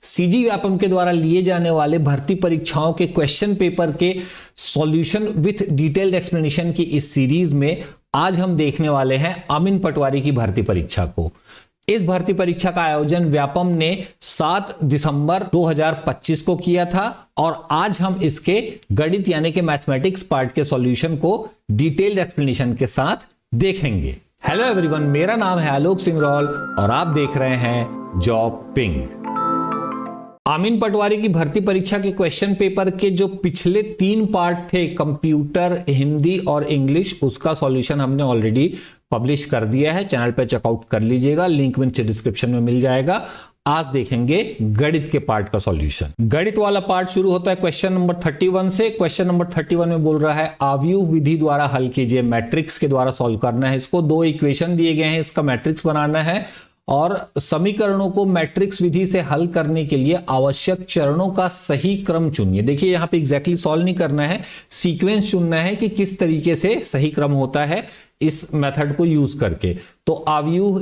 CG Vyapam के द्वारा लिए जाने वाले भर्ती परीक्षाओं के क्वेश्चन पेपर के सॉल्यूशन विथ डिटेल्ड एक्सप्लेनेशन की इस सीरीज में आज हम देखने वाले हैं अमीन पटवारी की भर्ती परीक्षा को। इस भर्ती परीक्षा का आयोजन व्यापम ने 7 दिसंबर 2025 को किया था और आज हम इसके गणित यानी कि मैथमेटिक्स पार्ट के सॉल्यूशन को डिटेल्ड एक्सप्लेनेशन के साथ देखेंगे। हेलो एवरीवन, मेरा नाम है आलोक सिंह रॉल और आप देख रहे हैं जॉब पिंग। अमीन पटवारी की भर्ती परीक्षा के क्वेश्चन पेपर के जो पिछले 3 पार्ट थे, कंप्यूटर, हिंदी और इंग्लिश, उसका सॉल्यूशन हमने ऑलरेडी पब्लिश कर दिया है। चैनल पे चेकआउट कर लीजिएगा, लिंक नीचे डिस्क्रिप्शन में मिल जाएगा। आज देखेंगे गणित के पार्ट का सॉल्यूशन। गणित वाला पार्ट शुरू होता है क्वेश्चन नंबर 31 से। क्वेश्चन नंबर 31 में बोल रहा है आव्यूह विधि द्वारा हल कीजिए। मैट्रिक्स के द्वारा सॉल्व करना है इसको। 2 इक्वेशन दिए गए हैं, इसका मैट्रिक्स बनाना है और समीकरणों को मैट्रिक्स विधि से हल करने के लिए आवश्यक चरणों का सही क्रम चुनिए। देखिए यहां पे एग्जैक्टली सॉल्व नहीं करना है, सीक्वेंस चुनना है कि किस तरीके से सही क्रम होता है इस मेथड को यूज करके। तो आव्यूह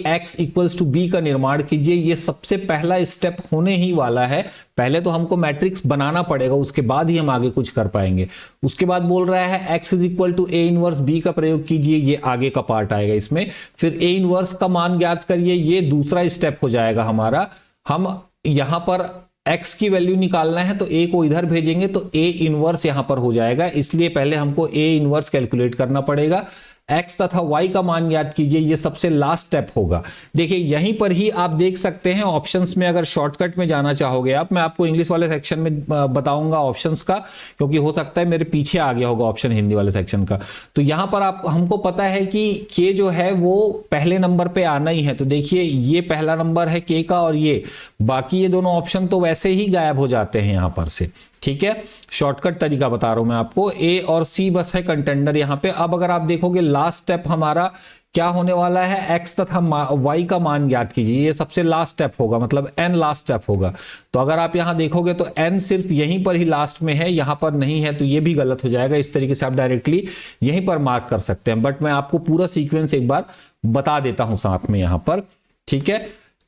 ax इक्वल्स टू b का निर्माण कीजिए। ये सबसे पहला स्टेप होने ही वाला है। पहले तो हमको मैट्रिक्स बनाना पड़ेगा, उसके बाद ही हम आगे कुछ कर पाएंगे। उसके बाद बोल रहा है x is equal to a inverse b का प्रयोग कीजिए। ये आगे का पार्ट आएगा इसमें। फिर a इनवर्स का मान ज्ञात करिए, ये दूसरा स्टेप हो जाएगा हमारा। हम यहां पर x की वैल्यू निकालना है तो a को इधर भेजेंगे तो a इनवर्स यहां पर हो जाएगा, इसलिए पहले हमको a इनवर्स कैलकुलेट करना पड़ेगा। x तथा y का मान याद कीजिए, ये सबसे लास्ट स्टेप होगा। देखिए यहीं पर ही आप देख सकते हैं ऑप्शंस में, अगर शॉर्टकट में जाना चाहोगे आप, मैं आपको इंग्लिश वाले सेक्शन में बताऊंगा ऑप्शंस का, क्योंकि हो सकता है मेरे पीछे आ गया होगा ऑप्शन हिंदी वाले सेक्शन का। तो यहां पर आप हमको पता है कि k जो है वो पहले नंबर पे आना ही है। तो देखिए ये पहला नंबर है k का और ये बाकी ये दोनों ऑप्शन तो वैसे ही गायब हो जाते हैं यहां पर से। ठीक है, शॉर्टकट तरीका बता रहा हूं मैं आपको। A और C बस है कंटेंडर यहां पे। अब अगर आप देखोगे लास्ट स्टेप हमारा क्या होने वाला है, x तथा y का मान ज्ञात कीजिए। ये सबसे लास्ट स्टेप होगा, मतलब n लास्ट स्टेप होगा। तो अगर आप यहां देखोगे तो n सिर्फ यहीं पर ही लास्ट में है, यहां पर नहीं है, तो ये भी गलत हो जाएगा। इस तरीके से आप डायरेक्टली यहीं पर मार्क कर सकते हैं, बट मैं आपको पूरा सीक्वेंस एक बार बता देता हूं साथ में यहां पर। ठीक है,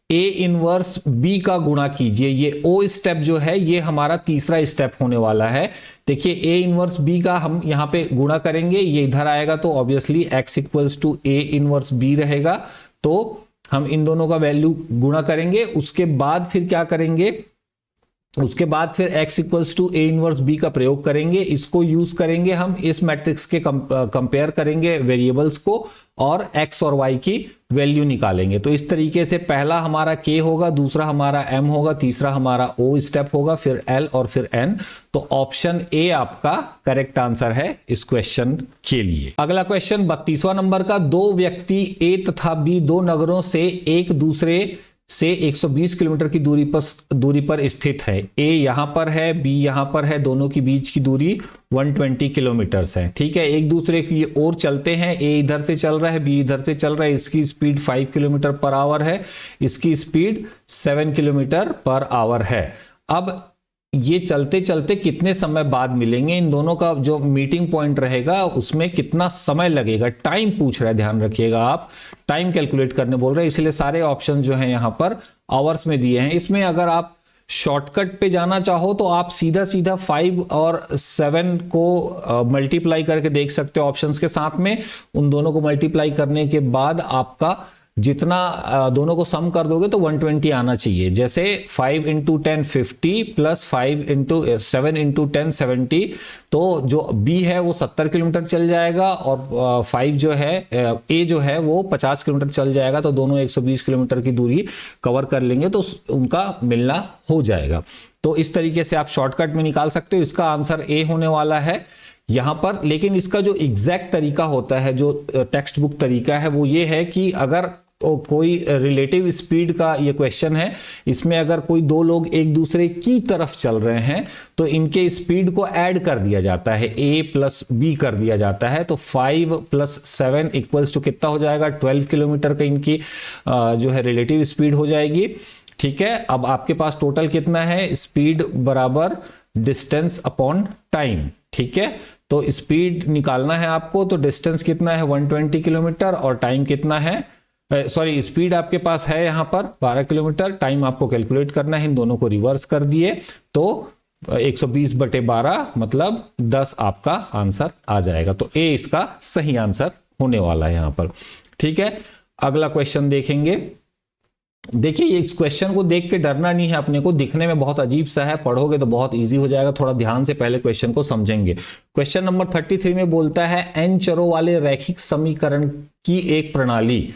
a इनवर्स b का गुणा कीजिए। ये o स्टेप जो है ये हमारा तीसरा स्टेप होने वाला है। देखिए a इनवर्स b का हम यहां पे गुणा करेंगे, ये इधर आएगा तो obviously x equals to a inverse b रहेगा। तो हम इन दोनों का वैल्यू गुणा करेंगे, उसके बाद फिर क्या करेंगे, उसके बाद फिर x equals to a inverse b का प्रयोग करेंगे। इसको यूज करेंगे हम इस मैट्रिक्स के कंपेयर करेंगे वेरिएबल्स को और x और y की वैल्यू निकालेंगे। तो इस तरीके से पहला हमारा k होगा, दूसरा हमारा m होगा, तीसरा हमारा o स्टेप होगा, फिर l और फिर n। तो ऑप्शन ए आपका करेक्ट आंसर है इस क्वेश्चन के लिए। अगला क्वेश्चन 32वां नंबर का। 2 व्यक्ति a तथा b 2 नगरों से एक दूसरे से 120 किलोमीटर की दूरी पर स्थित है। A यहां पर है, B यहां पर है, दोनों के बीच की दूरी 120 किलोमीटर है। ठीक है, एक दूसरे की ओर चलते हैं। A इधर से चल रहा है, B इधर से चल रहा है। इसकी स्पीड 5 किलोमीटर पर आवर है, इसकी स्पीड 7 किलोमीटर पर आवर है। अब ये चलते चलते कितने समय बाद मिलेंगे, इन दोनों का जो मीटिंग पॉइंट रहेगा उसमें कितना समय लगेगा, टाइम पूछ रहा है, ध्यान रखिएगा आप। टाइम कैलकुलेट करने बोल रहे हैं, इसलिए सारे ऑप्शन जो हैं यहां पर आवर्स में दिए हैं। इसमें अगर आप शॉर्टकट पे जाना चाहो तो आप सीधा सीधा 5 और 7 को मल्टीप्लाई करके देख सकते हो ऑप्शंस के साथ में। उन दोनों को मल्टीप्लाई करने के बाद आपका जितना दोनों को सम कर दोगे तो 120 आना चाहिए। जैसे 5 इंटू 10 50 प्लस 5 इंटू 7 इंटू 10 70। तो जो B है वो 70 किलोमीटर चल जाएगा और 5 जो है A जो है वो 50 किलोमीटर चल जाएगा। तो दोनों 120 किलोमीटर की दूरी कवर कर लेंगे तो उनका मिलना हो जाएगा। तो इस तरीके से आप शॉर्टकट में निकाल सकते हो। इसका आंसर A होने वाला है यहां पर। लेकिन इसका जो एग्जैक्ट तरीका होता है, जो टेक्स्ट बुक तरीका है, वो ये है कि अगर कोई रिलेटिव स्पीड का ये क्वेश्चन है, इसमें अगर कोई 2 लोग एक दूसरे की तरफ चल रहे हैं तो इनके स्पीड को ऐड कर दिया जाता है, a प्लस b कर दिया जाता है। तो 5 प्लस 7 इक्वल्स टू कितना हो जाएगा, 12 किलोमीटर का इनकी जो है रिलेटिव स्पीड हो जाएगी। ठीक है, अब आपके पास टोटल कितना है, स्पीड बराबर डिस्टेंस अपॉन टाइम। ठीक है, तो स्पीड निकालना है आपको, तो डिस्टेंस कितना है 120 किलोमीटर और टाइम कितना है सॉरी स्पीड आपके पास है यहाँ पर 12 किलोमीटर, टाइम आपको कैलकुलेट करना है, इन दोनों को रिवर्स कर दिए तो 120/12 मतलब 10 आपका आंसर आ जाएगा। तो ए इसका सही आंसर होने वाला है यहाँ पर। ठीक है, अगला क्वेश्चन देखेंगे। देखिए इस क्वेश्चन को देख के डरना नहीं है अपने को, दिखने में बहुत अजीब सा है, पढ़ोगे तो बहुत इजी हो जाएगा, थोड़ा ध्यान से पहले क्वेश्चन को समझेंगे। क्वेश्चन नंबर 33 में बोलता है n चरों वाले रैखिक समीकरण की एक प्रणाली,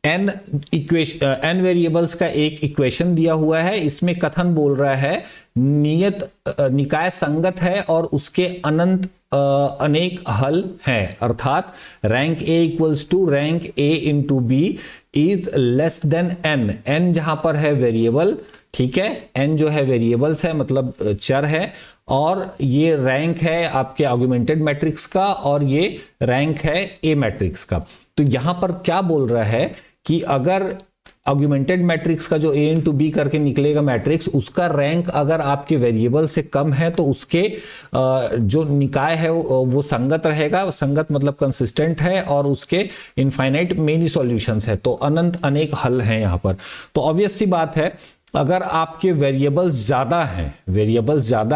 n वेरिएबल्स का एक इक्वेशन दिया हुआ है, इसमें कथन बोल रहा है नियत निकाय संगत है और उसके अनंत अनेक हल हैं, अर्थात rank A equals to rank A into B is less than n। n जहां पर है वेरिएबल, ठीक है, n जो है वेरिएबल्स है मतलब चर है, और ये रैंक है आपके ऑगमेंटेड मैट्रिक्स का और ये रैंक है ए मैट्रिक्स का। तो यहां पर क्या बोल रहा है कि अगर ऑगमेंटेड मैट्रिक्स का जो ए इंटू बी करके निकलेगा मैट्रिक्स, उसका रैंक अगर आपके वेरिएबल से कम है तो उसके जो निकाय है वो संगत रहेगा, संगत मतलब कंसिस्टेंट है, और उसके इनफाइनाइट मेनी सॉल्यूशंस है, तो अनंत अनेक हल हैं यहाँ पर। तो ऑब्वियस सी बात है अगर आपके वेरिएबल्स ज्यादा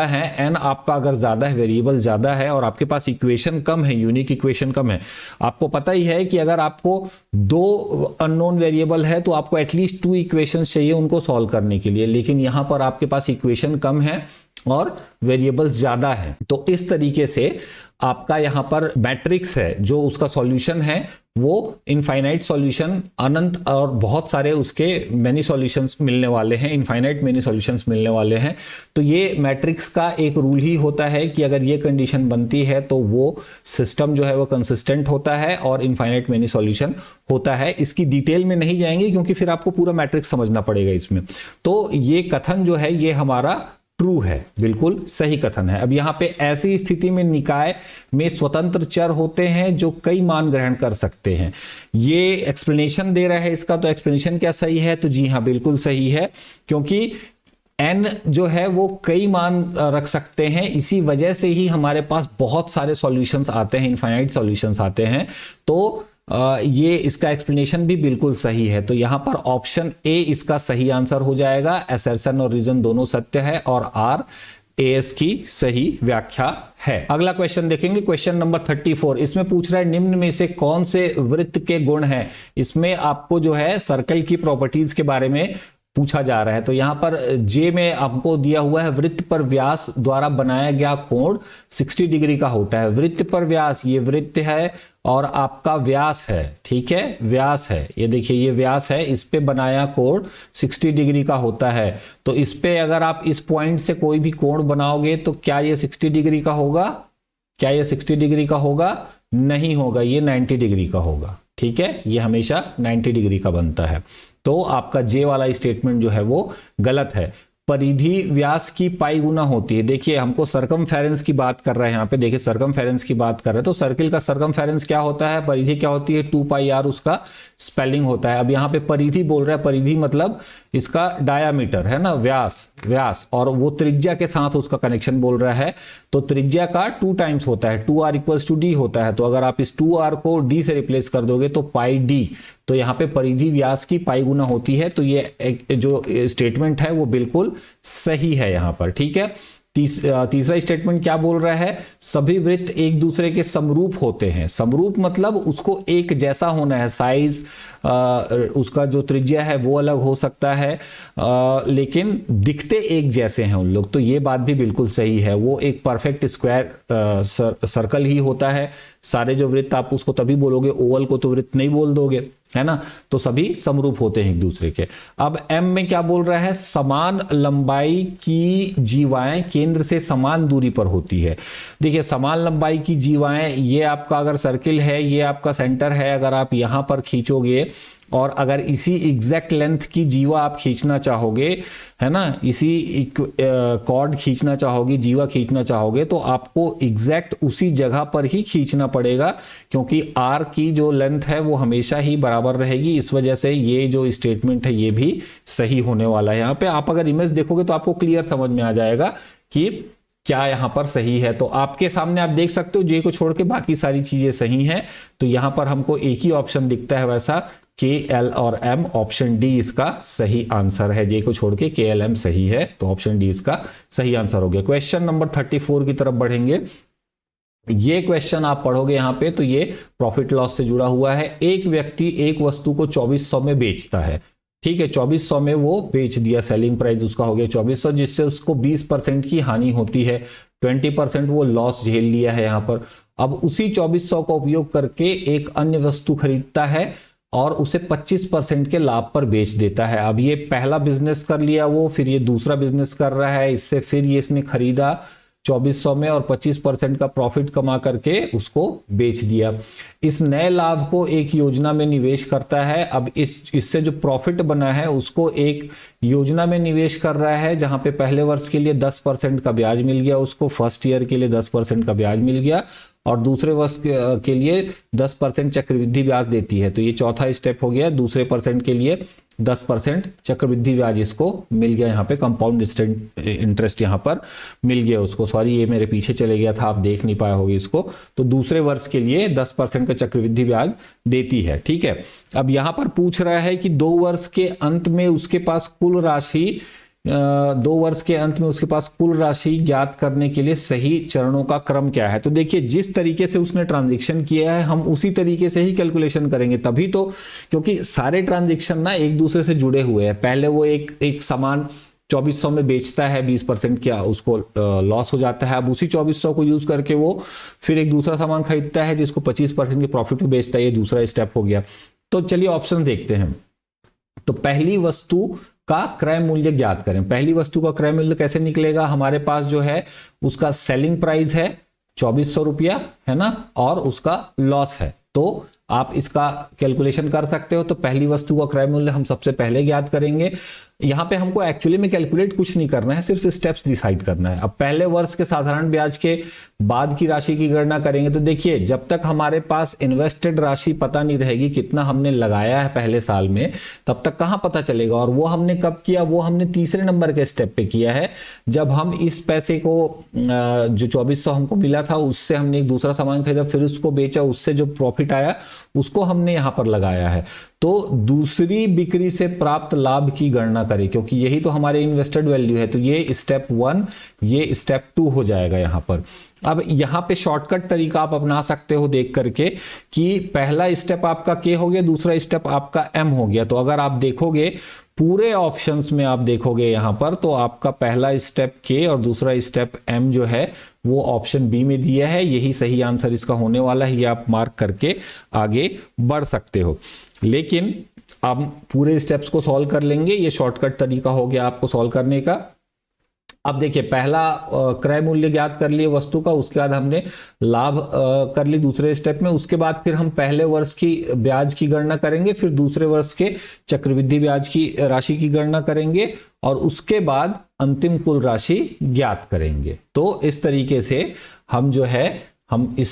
हैं, एन आपका अगर ज्यादा है, वेरिएबल ज्यादा है और आपके पास इक्वेशन कम है, यूनिक इक्वेशन कम है, आपको पता ही है कि अगर आपको 2 अननोन वेरिएबल है तो आपको एटलीस्ट 2 इक्वेशंस चाहिए उनको सॉल्व करने के लिए, लेकिन यहां पर आपके पास इक्वेशन कम है और वेरिएबल्स ज्यादा है, तो इस तरीके से आपका यहां पर मैट्रिक्स है जो उसका सॉल्यूशन है वो इनफाइनाइट सॉल्यूशन, अनंत और बहुत सारे उसके मेनी सॉल्यूशंस मिलने वाले हैं, इनफाइनाइट मेनी सॉल्यूशंस मिलने वाले हैं। तो ये मैट्रिक्स का एक रूल ही होता है कि अगर ये कंडीशन बनती है तो वो सिस्टम जो है वो कंसिस्टेंट होता है और इनफाइनाइट मेनी सॉल्यूशन होता है। इसकी डिटेल में नहीं जाएंगे क्योंकि फिर आपको पूरा मैट्रिक्स समझना पड़ेगा इसमें। तो ये कथन जो है ये हमारा ट्रू है, बिल्कुल सही कथन है। अब यहां पे ऐसी स्थिति में निकाय में स्वतंत्र चर होते हैं जो कई मान ग्रहण कर सकते हैं। ये एक्सप्लेनेशन दे रहा है इसका, तो एक्सप्लेनेशन क्या सही है? तो जी हां बिल्कुल सही है, क्योंकि n जो है वो कई मान रख सकते हैं, इसी वजह से ही हमारे पास बहुत सारे सॉल्यूशंस आते हैं, इनफाइनाइट सॉल्यूशंस आते हैं। तो ये इसका एक्सप्लेनेशन भी बिल्कुल सही है। तो यहां पर ऑप्शन ए इसका सही आंसर हो जाएगा। असर्शन और रीजन दोनों सत्य है और आर एएस की सही व्याख्या है। अगला क्वेश्चन देखेंगे, क्वेश्चन नंबर 34। इसमें पूछ रहा है निम्न में से कौन से वृत्त के गुण हैं। इसमें आपको जो है सर्कल की प्रॉपर्टीज के बारे में पूछा जा रहा है। तो यहां पर जे में आपको दिया हुआ है वृत्त पर व्यास द्वारा बनाया गया कोण 60 डिग्री का होता है। वृत्त पर व्यास, ये वृत्त है और आपका व्यास है, ठीक है, व्यास है, ये देखिए ये व्यास है, इस पे बनाया कोण 60 डिग्री का होता है। तो इस पे अगर आप इस पॉइंट से कोई भी कोण बनाओगे तो क्या ये 60 डिग्री का होगा? क्या ये 60 डिग्री का होगा? नहीं होगा, ये 90 डिग्री का होगा, ठीक है, ये हमेशा 90 डिग्री का बनता है। तो आपका जे वाला स्टेटमेंट जो है वो गलत है। परिधि व्यास की पाई गुना होती है। देखिए हमको सरकमफेरेंस की बात कर रहे हैं यहाँ पे, देखिए सरकमफेरेंस की बात कर रहे हैं, तो सर्किल का सरकमफेरेंस क्या होता है, परिधि क्या होती है, 2πr उसका स्पेलिंग होता है। अब यहाँ पे परिधि बोल रहा है, परिधि मतलब इसका डायामीटर है ना, व्यास और वो त्रिज्या के साथ उसका कनेक्शन बोल रहा है। तो त्रिज्या का 2 टाइम्स होता है, 2r इक्वल्स टू डी होता है। तो अगर आप इस 2r को d से रिप्लेस कर दोगे तो पाई डी, तो यहाँ पे परिधि व्यास की पाई गुना होती है। तो ये जो स्टेटमेंट है वो बिल्कुल सही है यहाँ पर, ठीक है। तीसरा स्टेटमेंट क्या बोल रहा है, सभी वृत्त एक दूसरे के समरूप होते हैं। समरूप मतलब उसको एक जैसा होना है, साइज उसका जो त्रिज्या है वो अलग हो सकता है, लेकिन दिखते एक जैसे हैं उन लोग। तो ये बात भी बिल्कुल सही है, वो एक परफेक्ट स्क्वायर सर्कल ही होता है। सारे जो वृत्त आप उसको तभी बोलोगे, ओवल को तो वृत्त नहीं बोल दोगे, है ना। तो सभी समरूप होते हैं एक दूसरे के। अब एम में क्या बोल रहा है, समान लंबाई की जीवाएं केंद्र से समान दूरी पर होती है। देखिए समान लंबाई की जीवाएं, ये आपका अगर सर्किल है, ये आपका सेंटर है, अगर आप यहां पर खींचोगे और अगर इसी एग्जैक्ट लेंथ की जीवा आप खींचना चाहोगे, है ना, इसी कॉर्ड खींचना चाहोगे, जीवा खींचना चाहोगे, तो आपको एग्जैक्ट उसी जगह पर ही खींचना पड़ेगा, क्योंकि आर की जो लेंथ है वो हमेशा ही बराबर रहेगी। इस वजह से ये जो स्टेटमेंट है ये भी सही होने वाला है। यहाँ पे आप अगर इमेज देखोगे तो आपको क्लियर समझ में आ जाएगा कि क्या यहां पर सही है। तो आपके सामने आप देख सकते हो जे को छोड़ के बाकी सारी चीजें सही हैं। तो यहां पर हमको एक ही ऑप्शन दिखता है वैसा KL और M, ऑप्शन डी इसका सही आंसर है। जे को छोड़ के KL M सही है, तो ऑप्शन डी इसका सही आंसर हो गया। क्वेश्चन नंबर 34 की तरफ बढ़ेंगे। ये क्वेश्चन आप पढ़ोगे यहां पे तो ये प्रॉफिट लॉस से जुड़ा हुआ है। एक व्यक्ति एक वस्तु को 2400 में बेचता है, ठीक है, 2400 में वो बेच दिया, सेलिंग प्राइस उसका हो गया 2400, जिससे उसको 20% की हानि होती है, 20% वो लॉस झेल लिया है यहां पर। अब उसी 2400 का उपयोग करके एक अन्य वस्तु खरीदता है और उसे 25% के लाभ पर बेच देता है। अब ये पहला बिजनेस कर लिया वो, फिर ये दूसरा बिजनेस कर रहा है, इससे फिर ये इसने खरीदा 2400 में और 25% का प्रॉफिट कमा करके उसको बेच दिया। इस नए लाभ को एक योजना में निवेश करता है। अब इससे जो प्रॉफिट बना है उसको एक योजना में निवेश कर रहा है, जहां पे पहले वर्ष के लिए 10% का ब्याज मिल गया उसको, फर्स्ट ईयर के लिए 10% का ब्याज मिल गया, और दूसरे वर्ष के लिए 10% चक्रवृद्धि ब्याज देती है। तो ये चौथा स्टेप हो गया। दूसरे परसेंट के लिए 10% चक्रवृद्धि ब्याज इसको मिल गया, यहाँ पे कंपाउंड इंटरेस्ट यहाँ पर मिल गया उसको। सॉरी, ये मेरे पीछे चले गया था, आप देख नहीं पाए होगे इसको। तो दूसरे वर्ष के लिए 10% का चक्रवृद्धि ब्याज देती है, ठीक है। अब यहाँ पर पूछ रहा है कि 2 वर्ष के अंत में उसके पास कुल राशि 2 वर्ष के अंत में उसके पास कुल राशि ज्ञात करने के लिए सही चरणों का क्रम क्या है। तो देखिए, जिस तरीके से उसने ट्रांजैक्शन किया है हम उसी तरीके से ही कैलकुलेशन करेंगे, तभी तो, क्योंकि सारे ट्रांजैक्शन ना एक दूसरे से जुड़े हुए हैं। पहले वो एक सामान 2400 में बेचता है, 20% क्या उसको लॉस हो जाता है। अब उसी 2400 को यूज करके वो फिर एक दूसरा सामान खरीदता है जिसको 25% के प्रॉफिट में बेचता है। ये दूसरा स्टेप हो गया। तो चलिए ऑप्शन देखते हैं। तो पहली वस्तु का क्रय मूल्य ज्ञात करें। पहली वस्तु का क्रय मूल्य कैसे निकलेगा? हमारे पास जो है उसका सेलिंग प्राइस है 2400 रुपया, है ना, और उसका लॉस है। तो आप इसका कैलकुलेशन कर सकते हो। तो पहली वस्तु का क्रय मूल्य हम सबसे पहले ज्ञात करेंगे। यहां पे हमको एक्चुअली में कैलकुलेट कुछ नहीं करना है, सिर्फ स्टेप्स डिसाइड करना है। अब पहले वर्ष के साधारण ब्याज के बाद की राशि की गणना करेंगे। तो देखिए, जब तक हमारे पास इन्वेस्टेड राशि पता नहीं रहेगी, कितना हमने लगाया है पहले साल में, तब तक कहां पता चलेगा। और वो हमने कब किया? वो हमने तीसरे नंबर के स्टेप पे किया है, जब हम इस पैसे को जो 2400 हमको मिला था उससे हमने एक दूसरा सामान खरीदा, फिर उसको बेचा, उससे जो प्रॉफिट आया उसको हमने यहां पर लगाया है। तो दूसरी बिक्री से प्राप्त लाभ की गणना करें, क्योंकि यही तो हमारे इन्वेस्टेड वैल्यू है। तो ये स्टेप 1, ये स्टेप 2 हो जाएगा यहां पर। अब यहां पे शॉर्टकट तरीका आप अपना सकते हो देख करके कि पहला स्टेप आपका के हो गया, दूसरा स्टेप आपका एम हो गया। तो अगर आप देखोगे पूरे ऑप्शंस में, आप देखोगे यहां पर, तो आपका पहला स्टेप के और दूसरा स्टेप एम जो है वो ऑप्शन बी में दिया है। यही सही आंसर इसका होने वाला है, ये आप मार्क करके आगे बढ़ सकते हो। लेकिन अब पूरे स्टेप्स को सॉल्व कर लेंगे, ये शॉर्टकट तरीका हो गया आपको सॉल्व करने का। अब देखिए, पहला क्रय मूल्य ज्ञात कर लिए वस्तु का, उसके बाद हमने लाभ कर ली दूसरे स्टेप में, उसके बाद फिर हम पहले वर्ष की ब्याज की गणना करेंगे, फिर दूसरे वर्ष के चक्रवृद्धि ब्याज की राशि की गणना करेंगे, और उसके बाद अंतिम कुल राशि ज्ञात करेंगे। तो इस तरीके से हम जो है हम इस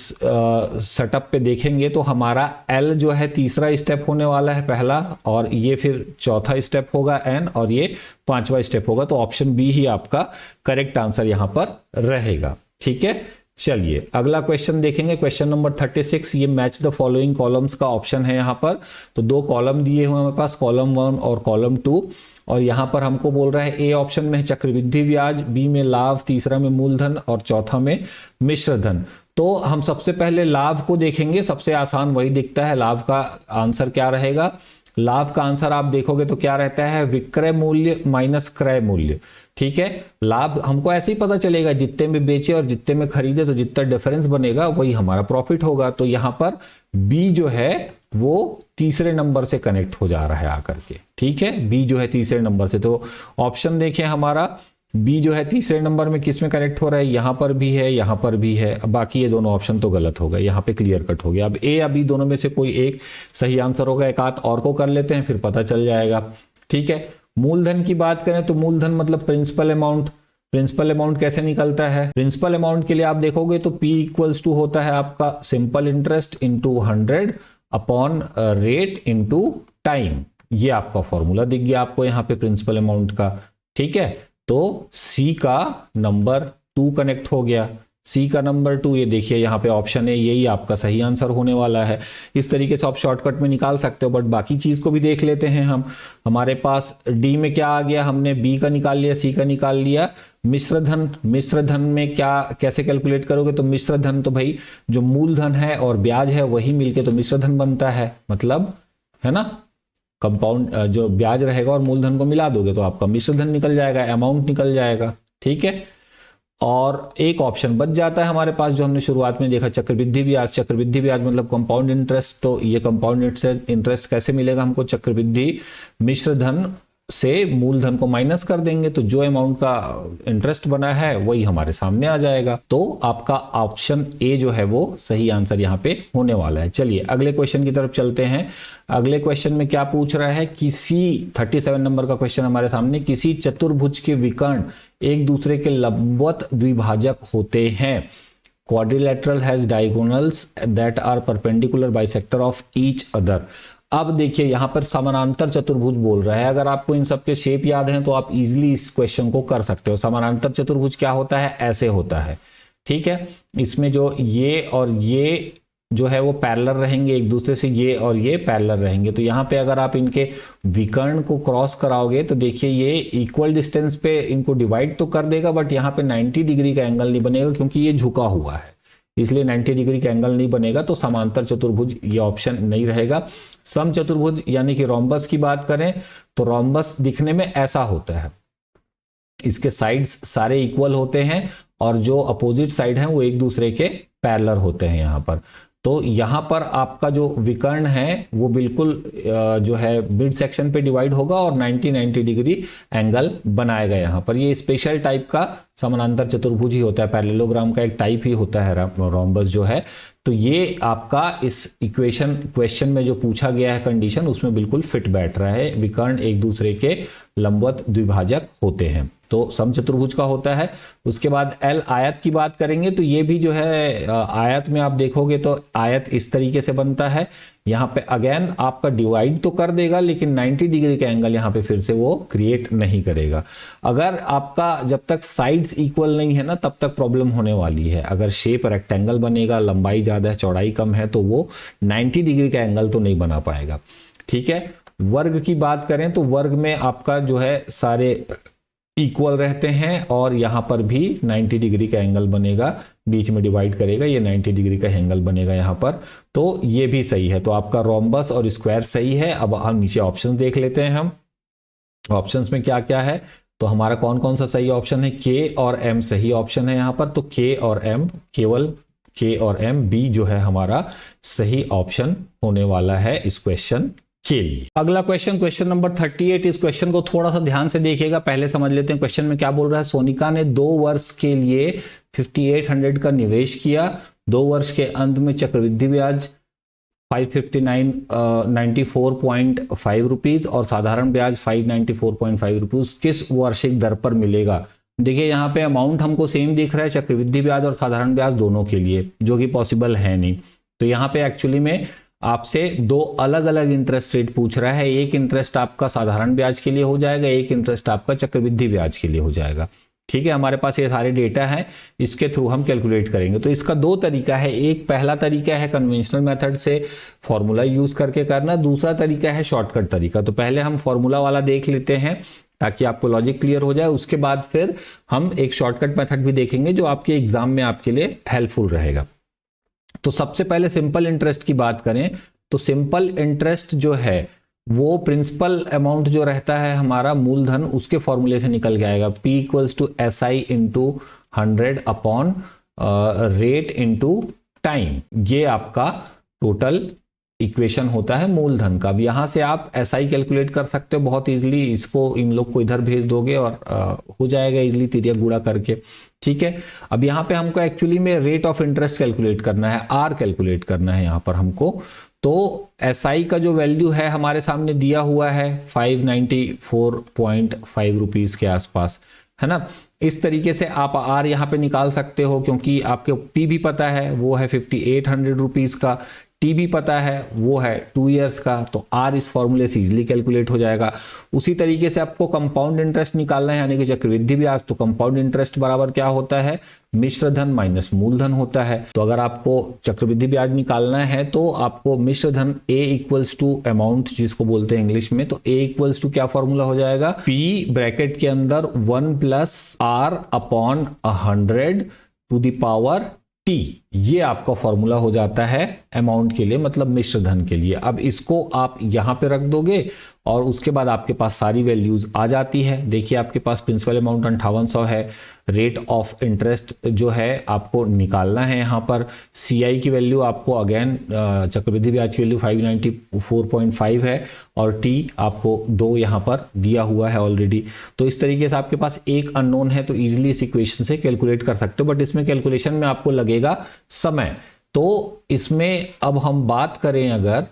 सेटअप पे देखेंगे तो हमारा एल जो है तीसरा स्टेप होने वाला है पहला, और ये फिर चौथा स्टेप होगा एन, और ये 5वां स्टेप होगा। तो ऑप्शन बी ही आपका करेक्ट आंसर यहां पर रहेगा, ठीक है। चलिए अगला क्वेश्चन देखेंगे, क्वेश्चन नंबर 36। ये मैच द फॉलोइंग कॉलम्स का ऑप्शन है यहां पर। तो 2 कॉलम दिए हुए हमारे पास, कॉलम 1 और कॉलम 2, और यहां पर हमको बोल रहा है ए ऑप्शन में है चक्रवृद्धि ब्याज, बी में लाभ, तीसरा में मूलधन और चौथा में मिश्र धन। तो हम सबसे पहले लाभ को देखेंगे, सबसे आसान वही दिखता है। लाभ का आंसर क्या रहेगा? लाभ का आंसर आप देखोगे तो क्या रहता है? विक्रय मूल्य माइनस क्रय मूल्य, ठीक है। लाभ हमको ऐसे ही पता चलेगा, जितने में बेचे और जितने में खरीदे, तो जितना डिफरेंस बनेगा वही हमारा प्रॉफिट होगा। तो यहां पर बी जो है वो तीसरे नंबर से कनेक्ट हो जा रहा है आकर के, ठीक है। बी जो है तीसरे नंबर से, तो ऑप्शन देखें हमारा बी जो है तीसरे नंबर में किस में कनेक्ट हो रहा है? यहां पर भी है, यहां पर भी है। अब बाकी ये दोनों ऑप्शन तो गलत हो गए, यहां पे क्लियर कट हो गया। अब ए या बी दोनों में से कोई एक सही आंसर होगा। एक आध और को कर लेते हैं, फिर पता चल जाएगा, ठीक है। मूलधन की बात करें तो मूलधन मतलब प्रिंसिपल अमाउंट। प्रिंसिपल अमाउंट कैसे निकलता है? प्रिंसिपल अमाउंट के लिए आप देखोगे तो P इक्वल्स टू होता है आपका simple interest into 100 upon rate into time. ये आपका फॉर्मूला दिख गया आपको यहाँ पे प्रिंसिपल अमाउंट का, ठीक है। तो सी का नंबर 2 कनेक्ट हो गया, सी का नंबर 2, ये देखिए यहाँ पे ऑप्शन है, यही आपका सही आंसर होने वाला है। इस तरीके से आप शॉर्टकट में निकाल सकते हो, बट बाकी चीज़ को भी देख लेते हैं हम। हमारे पास डी में क्या आ गया, हमने बी का निकाल लिया, सी का निकाल लिया। मिश्र धन में क्या कैसे कैलकुलेट करोगे, तो मिश्र धन तो भाई जो मूलधन है और ब्याज है वही मिलके तो मिश्र धन बनता है, मतलब है ना, कंपाउंड जो ब्याज रहेगा और मूलधन को मिला दोगे तो आपका मिश्र धन निकल जाएगा, अमाउंट निकल जाएगा। ठीक है, और एक ऑप्शन बच जाता है हमारे पास जो हमने शुरुआत में देखा, चक्रवृद्धि ब्याज। चक्रवृद्धि ब्याज मतलब कंपाउंड इंटरेस्ट। तो ये कंपाउंड इंटरेस्ट कैसे मिलेगा हमको, चक्रवृद्धि मिश्र धन से मूलधन को माइनस कर देंगे तो जो अमाउंट का इंटरेस्ट बना है वही हमारे सामने आ जाएगा। तो आपका ऑप्शन ए जो है वो सही आंसर यहाँ पे होने वाला है। चलिए अगले क्वेश्चन की तरफ चलते हैं। अगले क्वेश्चन में क्या पूछ रहा है, किसी 37 नंबर का क्वेश्चन हमारे सामने, किसी चतुर्भुज के विकर्ण एक दूसरे के लंबवत द्विभाजक होते हैं। Quadrilateral has diagonals that are perpendicular bisector of each other. अब देखिए यहां पर समानांतर चतुर्भुज बोल रहा है। अगर आपको इन सब के शेप याद हैं तो आप इजीली इस क्वेश्चन को कर सकते हो। समानांतर चतुर्भुज क्या होता है, ऐसे होता है। ठीक है, इसमें जो ये और ये जो है वो पैरेलल रहेंगे एक दूसरे से, ये और ये पैरेलल रहेंगे। तो यहाँ पे अगर आप इनके विकर्ण को क्रॉस कराओगे तो देखिए ये इक्वल डिस्टेंस पे इनको डिवाइड तो कर देगा, बट यहाँ पे 90 डिग्री का एंगल नहीं बनेगा क्योंकि ये झुका हुआ है, इसलिए 90 डिग्री का एंगल नहीं बनेगा। तो समांतर चतुर्भुज ये ऑप्शन नहीं रहेगा। सम चतुर्भुज यानी कि रोम्बस की बात करें तो रोम्बस दिखने में ऐसा होता है, इसके साइड्स सारे इक्वल होते हैं और जो अपोजिट साइड हैं वो एक दूसरे के पैरेलल होते हैं यहाँ पर। तो यहाँ पर आपका जो विकर्ण है वो बिल्कुल जो है मिड सेक्शन पे डिवाइड होगा और 90 डिग्री एंगल बनाएगा यहाँ पर। ये स्पेशल टाइप का समानांतर चतुर्भुज ही होता है, पैरेललोग्राम का एक टाइप ही होता है रोम्बस जो है। तो ये आपका इस क्वेश्चन में जो पूछा गया है कंडीशन उसमें बिल्कुल फिट बैठ रहा है। विकर्ण एक दूसरे के लंबवत द्विभाजक होते हैं तो समचतुर्भुज का होता है। उसके बाद एल आयत की बात करेंगे तो ये भी जो है आयत में आप देखोगे तो आयत इस तरीके से बनता है। यहाँ पे अगेन आपका डिवाइड तो कर देगा लेकिन 90 डिग्री का एंगल यहाँ पे फिर से वो क्रिएट नहीं करेगा। अगर आपका जब तक साइड्स इक्वल नहीं है ना तब तक प्रॉब्लम होने वाली है। अगर शेप रेक्टेंगल बनेगा, लंबाई ज्यादा है चौड़ाई कम है तो वो 90 डिग्री का एंगल तो नहीं बना पाएगा। ठीक है, वर्ग की बात करें तो वर्ग में आपका जो है सारे इक्वल रहते हैं और यहां पर भी 90 डिग्री का एंगल बनेगा, बीच में डिवाइड करेगा, ये 90 डिग्री का एंगल बनेगा यहां पर। तो ये भी सही है। तो आपका रोम्बस और स्क्वायर सही है। अब हम नीचे ऑप्शंस देख लेते हैं। हम ऑप्शंस में क्या क्या है तो हमारा कौन कौन सा सही ऑप्शन है, के और एम सही ऑप्शन है यहाँ पर। तो के और एम, केवल के और एम, बी जो है हमारा सही ऑप्शन होने वाला है इस क्वेश्चन के लिए। अगला क्वेश्चन नंबर 38। इस क्वेश्चन को थोड़ा सा ध्यान से देखिएगा, पहले समझ लेते हैं क्वेश्चन में क्या बोल रहा है। सोनिका ने 2 वर्ष के लिए 5800 का निवेश किया। 2 वर्ष के अंत में चक्रवृद्धि ब्याज 594.5 रुपीज और साधारण ब्याज 594.5 रुपीज किस वार्षिक दर पर मिलेगा। देखिए यहाँ पे अमाउंट हमको सेम दिख रहा है चक्रवृद्धि ब्याज और साधारण ब्याज दोनों के लिए, जो कि पॉसिबल है नहीं। तो यहाँ पे एक्चुअली में आपसे 2 अलग अलग इंटरेस्ट रेट पूछ रहा है। एक इंटरेस्ट आपका साधारण ब्याज के लिए हो जाएगा, एक इंटरेस्ट आपका चक्रवृद्धि ब्याज के लिए हो जाएगा। ठीक है, हमारे पास ये सारे डेटा है, इसके थ्रू हम कैलकुलेट करेंगे। तो इसका 2 तरीका है। एक पहला तरीका है कन्वेंशनल मेथड से फॉर्मूला यूज करके करना, दूसरा तरीका है शॉर्टकट तरीका। तो पहले हम फॉर्मूला वाला देख लेते हैं ताकि आपको लॉजिक क्लियर हो जाए। उसके बाद फिर हम एक शॉर्टकट मेथड भी देखेंगे जो आपके एग्जाम में आपके लिए हेल्पफुल रहेगा। तो सबसे पहले सिंपल इंटरेस्ट की बात करें तो सिंपल इंटरेस्ट जो है वो प्रिंसिपल अमाउंट जो रहता है हमारा मूलधन, उसके फॉर्मूले से निकल के आएगा। P equals to SI into 100 upon rate into time. ये आपका टोटल इक्वेशन होता है मूलधन का। अब यहां से आप SI कैलकुलेट कर सकते हो बहुत इजीली। इसको इन लोग को इधर भेज दोगे और हो जाएगा इजीली तिर्यक गुणा करके। ठीक है, अब यहाँ पे हमको एक्चुअली में रेट ऑफ इंटरेस्ट कैलकुलेट करना है, R कैलकुलेट करना है यहाँ पर हमको। तो SI का जो वैल्यू है हमारे सामने दिया हुआ है 594.5 रुपीज के आसपास, है ना। इस तरीके से आप R यहाँ पे निकाल सकते हो क्योंकि आपके P भी पता है वो है 5800 रुपीज का। टी भी पता है वो है 2 इयर्स का, तो आर इस फॉर्मूले से इजीली कैलकुलेट हो जाएगा। उसी तरीके से आपको कंपाउंड इंटरेस्ट निकालना है यानी कि चक्रवृद्धि ब्याज, तो कंपाउंड इंटरेस्ट बराबर क्या होता है, मिश्र धन माइनस मूलधन होता है। तो अगर आपको चक्रवृद्धि ब्याज निकालना है तो आपको मिश्र धन A इक्वल्स टू अमाउंट जिसको बोलते हैं इंग्लिश में, तो A इक्वल्स टू क्या फॉर्मूला हो जाएगा, P ब्रैकेट के अंदर 1 plus R upon 100 to the power T, ये आपका फॉर्मूला हो जाता है अमाउंट के लिए, मतलब मिश्र धन के लिए। अब इसको आप यहां पे रख दोगे और उसके बाद आपके पास सारी वैल्यूज आ जाती है। देखिए आपके पास प्रिंसिपल अमाउंट 5800 है, रेट ऑफ इंटरेस्ट जो है आपको निकालना है यहाँ पर, CI की वैल्यू आपको अगेन चक्रवृद्धि ब्याज की वैल्यू 594.5 है और T आपको 2 यहाँ पर दिया हुआ है ऑलरेडी। तो इस तरीके से आपके पास एक अननोन है तो इजीली इस इक्वेशन से कैलकुलेट कर सकते हो, बट इसमें कैलकुलेशन में आपको लगेगा समय। तो इसमें अब हम बात करें अगर